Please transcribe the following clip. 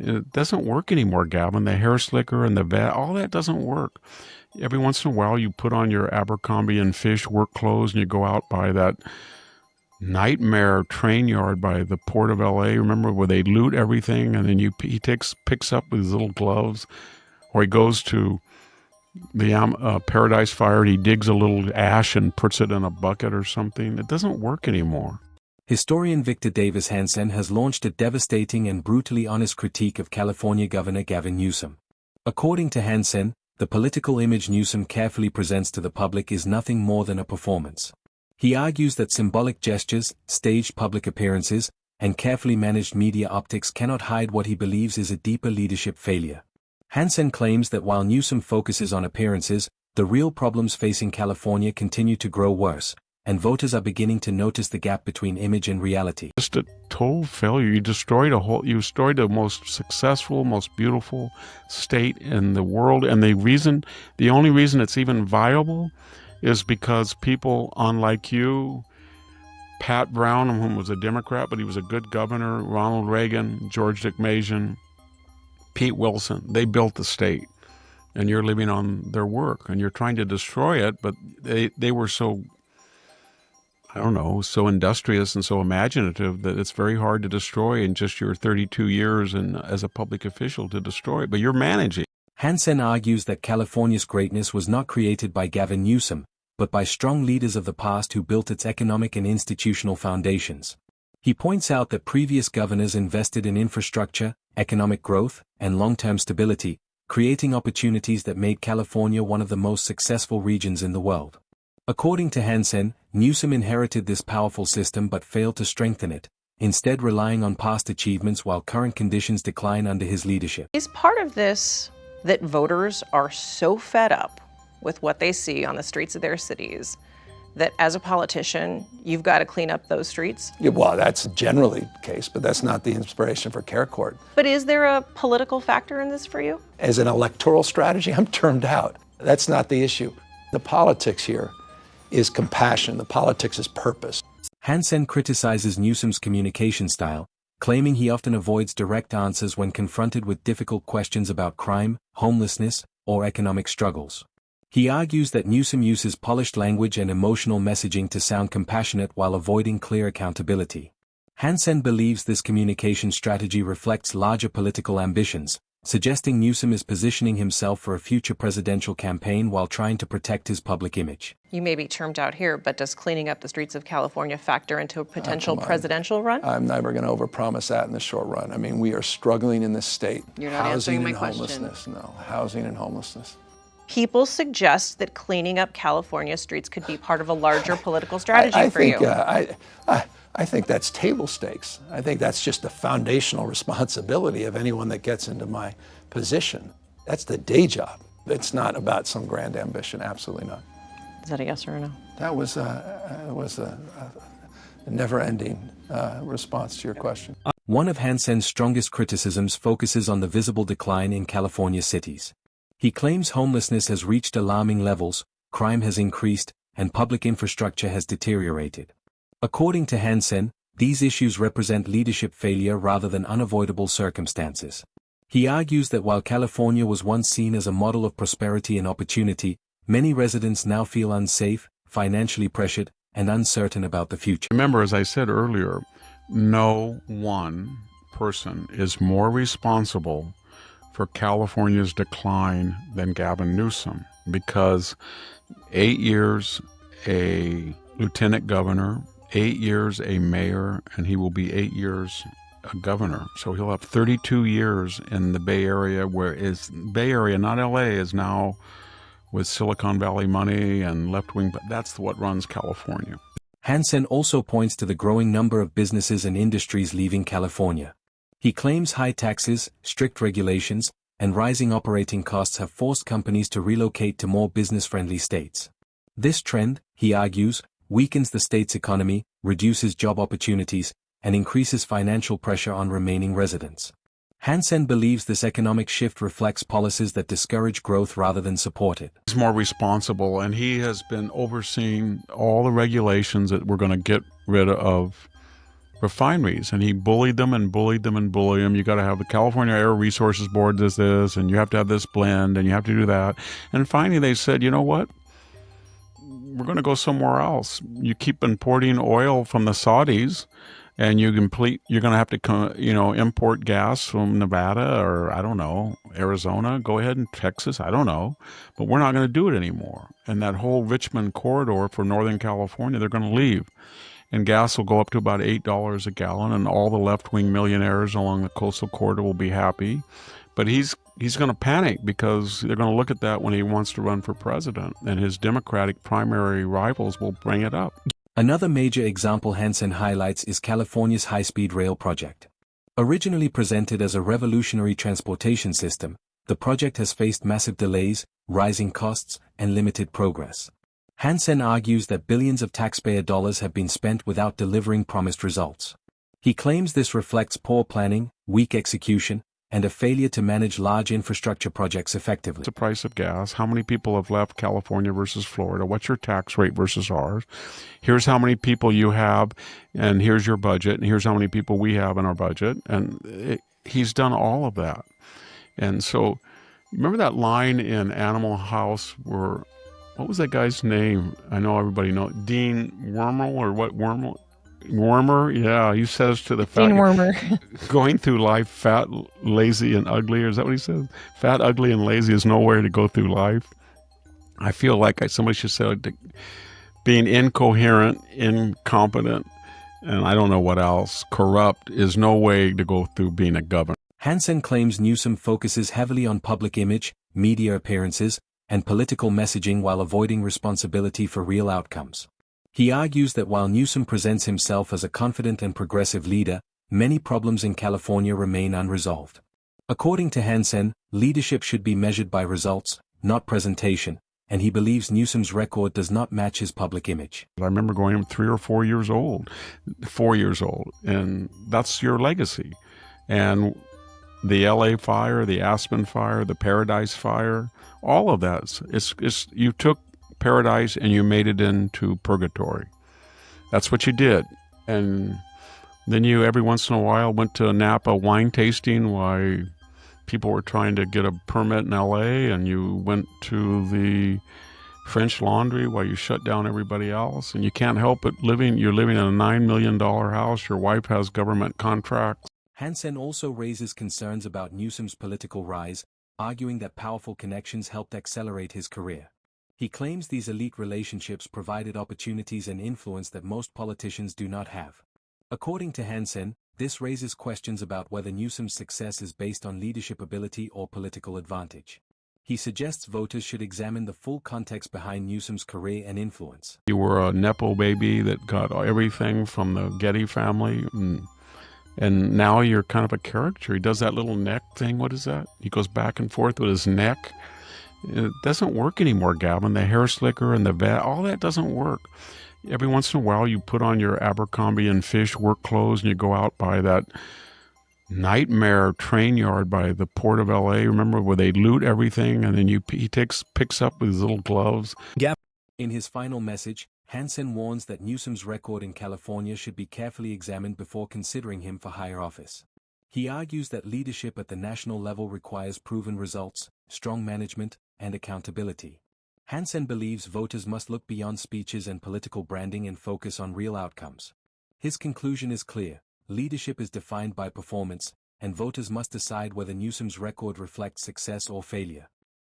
It doesn't work anymore, Gavin. The hair slicker and the vet, all that doesn't work. Every once in a while, you put on your Abercrombie and Fish work clothes and you go out by that nightmare train yard by the port of LA. Remember where they loot everything, and then he picks up with his little gloves, or he goes to the Paradise Fire and he digs a little ash and puts it in a bucket or something. It doesn't work anymore. Historian Victor Davis Hanson has launched a devastating and brutally honest critique of California Governor Gavin Newsom. According to Hanson, the political image Newsom carefully presents to the public is nothing more than a performance. He argues that symbolic gestures, staged public appearances, and carefully managed media optics cannot hide what he believes is a deeper leadership failure. Hanson claims that while Newsom focuses on appearances, the real problems facing California continue to grow worse, and voters are beginning to notice the gap between image and reality. Just a total failure. You destroyed the most successful, most beautiful state in the world, and the only reason it's even viable is because people unlike you, Pat Brown, whom was a Democrat, but he was a good governor, Ronald Reagan, George DeMasian, Pete Wilson, they built the state, and you're living on their work, and you're trying to destroy it, but they were so, I don't know, so industrious and so imaginative that it's very hard to destroy in just your 32 years and as a public official to destroy it, but you're managing. Hanson argues that California's greatness was not created by Gavin Newsom, but by strong leaders of the past who built its economic and institutional foundations. He points out that previous governors invested in infrastructure, economic growth, and long-term stability, creating opportunities that made California one of the most successful regions in the world. According to Hanson, Newsom inherited this powerful system but failed to strengthen it, instead relying on past achievements while current conditions decline under his leadership. Is part of this that voters are so fed up with what they see on the streets of their cities that as a politician, you've got to clean up those streets? Yeah, well, that's generally the case, but that's not the inspiration for Care Court. But is there a political factor in this for you? As an electoral strategy, I'm turned out. That's not the issue. The politics here is compassion. The politics is purpose. Hanson criticizes Newsom's communication style, claiming he often avoids direct answers when confronted with difficult questions about crime, homelessness, or economic struggles. He argues that Newsom uses polished language and emotional messaging to sound compassionate while avoiding clear accountability. Hanson believes this communication strategy reflects larger political ambitions, suggesting Newsom is positioning himself for a future presidential campaign while trying to protect his public image. You may be termed out here, but does cleaning up the streets of California factor into a potential presidential run? I'm never going to overpromise that in the short run. I mean, we are struggling in this state. You're not answering my question. Homelessness, no, housing and homelessness. People suggest that cleaning up California streets could be part of a larger political strategy for you. I think that's table stakes. I think that's just a foundational responsibility of anyone that gets into my position. That's the day job. It's not about some grand ambition, absolutely not. Is that a yes or a no? That was a never-ending response to your question. One of Hanson's strongest criticisms focuses on the visible decline in California cities. He claims homelessness has reached alarming levels, crime has increased, and public infrastructure has deteriorated. According to Hanson, these issues represent leadership failure rather than unavoidable circumstances. He argues that while California was once seen as a model of prosperity and opportunity, many residents now feel unsafe, financially pressured, and uncertain about the future. Remember, as I said earlier, no one person is more responsible for California's decline than Gavin Newsom, because 8 years a lieutenant governor, 8 years a mayor, and he will be 8 years a governor. So he'll have 32 years in the Bay Area, Bay Area, not LA, is now with Silicon Valley money and left-wing, but that's what runs California. Hanson also points to the growing number of businesses and industries leaving California. He claims high taxes, strict regulations, and rising operating costs have forced companies to relocate to more business-friendly states. This trend, he argues, weakens the state's economy, reduces job opportunities, and increases financial pressure on remaining residents. Hanson believes this economic shift reflects policies that discourage growth rather than support it. He's more responsible, and he has been overseeing all the regulations that we're going to get rid of refineries, and he bullied them and bullied them and bullied them. You got to have the California Air Resources Board does this, and you have to have this blend, and you have to do that. And finally they said, you know what? We're going to go somewhere else. You keep importing oil from the Saudis, and you're going to have to, import gas from Nevada or, I don't know, Arizona. Go ahead, and Texas, I don't know. But we're not going to do it anymore. And that whole Richmond corridor for Northern California, they're going to leave. And gas will go up to about $8 a gallon, and all the left-wing millionaires along the coastal corridor will be happy. But he's going to panic because they're going to look at that when he wants to run for president, and his Democratic primary rivals will bring it up. Another major example Hanson highlights is California's high-speed rail project. Originally presented as a revolutionary transportation system, the project has faced massive delays, rising costs, and limited progress. Hanson argues that billions of taxpayer dollars have been spent without delivering promised results. He claims this reflects poor planning, weak execution, and a failure to manage large infrastructure projects effectively. The price of gas, how many people have left California versus Florida, what's your tax rate versus ours, here's how many people you have, and here's your budget, and here's how many people we have in our budget. And he's done all of that. And so, remember that line in Animal House where, what was that guy's name? I know everybody knows. Dean Wormel, or what? Wormer? Yeah, he says to the fat... Dean Wormer. Going through life fat, lazy, and ugly. Or is that what he says? Fat, ugly, and lazy is nowhere to go through life. I feel like somebody should say being incoherent, incompetent, and I don't know what else, corrupt, is no way to go through being a governor. Hanson claims Newsom focuses heavily on public image, media appearances, and political messaging while avoiding responsibility for real outcomes. He argues that while Newsom presents himself as a confident and progressive leader, many problems in California remain unresolved. According to Hanson, leadership should be measured by results, not presentation, and he believes Newsom's record does not match his public image. I remember going him 3 or 4 years old, and that's your legacy. And the LA fire, the Aspen fire, the Paradise fire, all of that, you took paradise and you made it into purgatory. That's what you did. And then you every once in a while went to Napa wine tasting while people were trying to get a permit in LA, and you went to the French Laundry while you shut down everybody else. And you can't help but you're living in a $9 million house, your wife has government contracts. Hanson also raises concerns about Newsom's political rise, arguing that powerful connections helped accelerate his career. He claims these elite relationships provided opportunities and influence that most politicians do not have. According to Hanson, this raises questions about whether Newsom's success is based on leadership ability or political advantage. He suggests voters should examine the full context behind Newsom's career and influence. You were a Nepo baby that got everything from the Getty family, and now you're kind of a character. He does that little neck thing. What is that? He goes back and forth with his neck. It doesn't work anymore, Gavin. The hair slicker and the vat, all that doesn't work. Every once in a while, you put on your Abercrombie and Fish work clothes and you go out by that nightmare train yard by the port of LA. Remember where they loot everything, and then he picks up with his little gloves. In his final message, Hanson warns that Newsom's record in California should be carefully examined before considering him for higher office. He argues that leadership at the national level requires proven results, strong management, and accountability. Hanson believes voters must look beyond speeches and political branding and focus on real outcomes. His conclusion is clear: leadership is defined by performance, and voters must decide whether Newsom's record reflects success or failure.